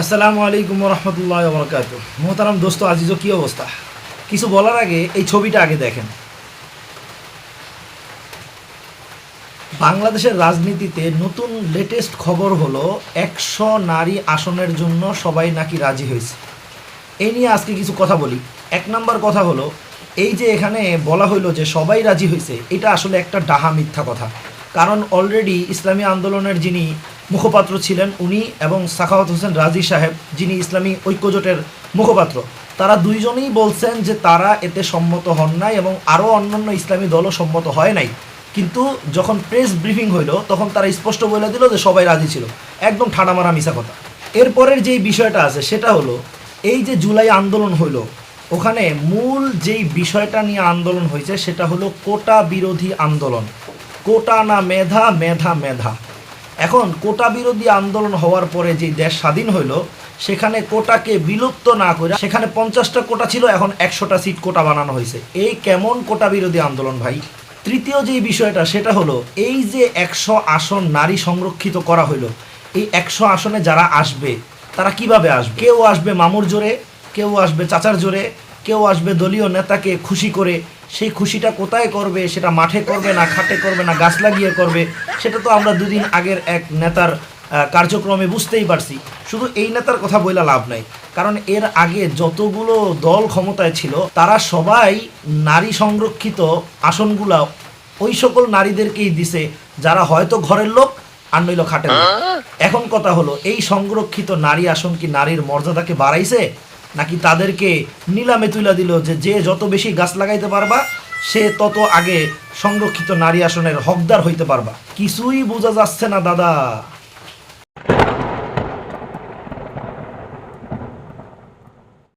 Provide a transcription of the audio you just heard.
আসসালামু আলাইকুম রহমতুল্লাহ বরকাত। মোহতারাম দোস্ত আজিজও কী অবস্থা? কিছু বলার আগে এই ছবিটা আগে দেখেন। বাংলাদেশের রাজনীতিতে নতুন লেটেস্ট খবর হলো 100 নারী আসনের জন্য সবাই নাকি রাজি হয়েছে। এই নিয়ে আজকে কিছু কথা বলি। এক নাম্বার কথা হলো, এই যে এখানে বলা হইলো যে সবাই রাজি হয়েছে, এটা আসলে একটা ডাহা মিথ্যা কথা। কারণ অলরেডি ইসলামী আন্দোলনের যিনি মুখপাত্র ছিলেন উনি এবং সাখাওয়াত হোসেন রাজি সাহেব যিনি ইসলামী ঐক্যজোটের মুখপাত্র, তারা দুইজনেই বলছেন যে তারা এতে সম্মত হন নাই এবং আরও অন্যান্য ইসলামী দলও সম্মত হয় নাই। কিন্তু যখন প্রেস ব্রিফিং হইল তখন তারা স্পষ্ট বলে দিল যে সবাই রাজি ছিল। একদম ঠাডামারা মিশা কথা। এরপরের যেই বিষয়টা আছে সেটা হলো, এই যে জুলাই আন্দোলন হইল, ওখানে মূল যেই বিষয়টা নিয়ে আন্দোলন হয়েছে সেটা হলো কোটা বিরোধী আন্দোলন। কোটা না মেধা, মেধা মেধা। এখন কোটা বিরোধী আন্দোলন হওয়ার পরে যেই দেশ স্বাধীন হইল, সেখানে কোটাকে বিলুপ্ত না করে সেখানে 50টা কোটা ছিল, এখন 100টা সিট কোটা বানানো হয়েছে। এই কেমন কোটা বিরোধী আন্দোলন ভাই? তৃতীয় যেই বিষয়টা সেটা হলো, এই যে 100 আসন নারী সংরক্ষিত করা হইলো, এই 100 আসনে যারা আসবে তারা কিভাবে আসবে? কেউ আসবে মামুর জোরে, কেউ আসবে চাচার জোরে, কেউ আসবে দলীয় নেতাকে খুশি করে। সেই খুশিটা কোথায় করবে? সেটা মাঠে করবে না খাটে করবে না গাছ লাগিয়ে করবে? সেটা তো আমরা দুদিন আগের এক নেতার কার্যক্রমে বুঝতেই পারছি। শুধু এই নেতার কথা বইলা লাভ নাই, কারণ এর আগে যতগুলো দল ক্ষমতায় ছিল তারা সবাই নারী সংরক্ষিত আসনগুলা ওই সকল নারীদেরকেই দিছে যারা হয়তো ঘরের লোক আর নইল খাটের লোক। এখন কথা হলো, এই সংরক্ষিত নারী আসন কি নারীর মর্যাদাকে বাড়াইছে, নাকি তাদেরকে নিলামে তুলে দিল যে যে যত বেশি গাছ লাগাইতে পারবা সে তত আগে সংরক্ষিত নারী আসনের হকদার হইতে পারবা? কিছুই বোঝা যাচ্ছে না দাদা।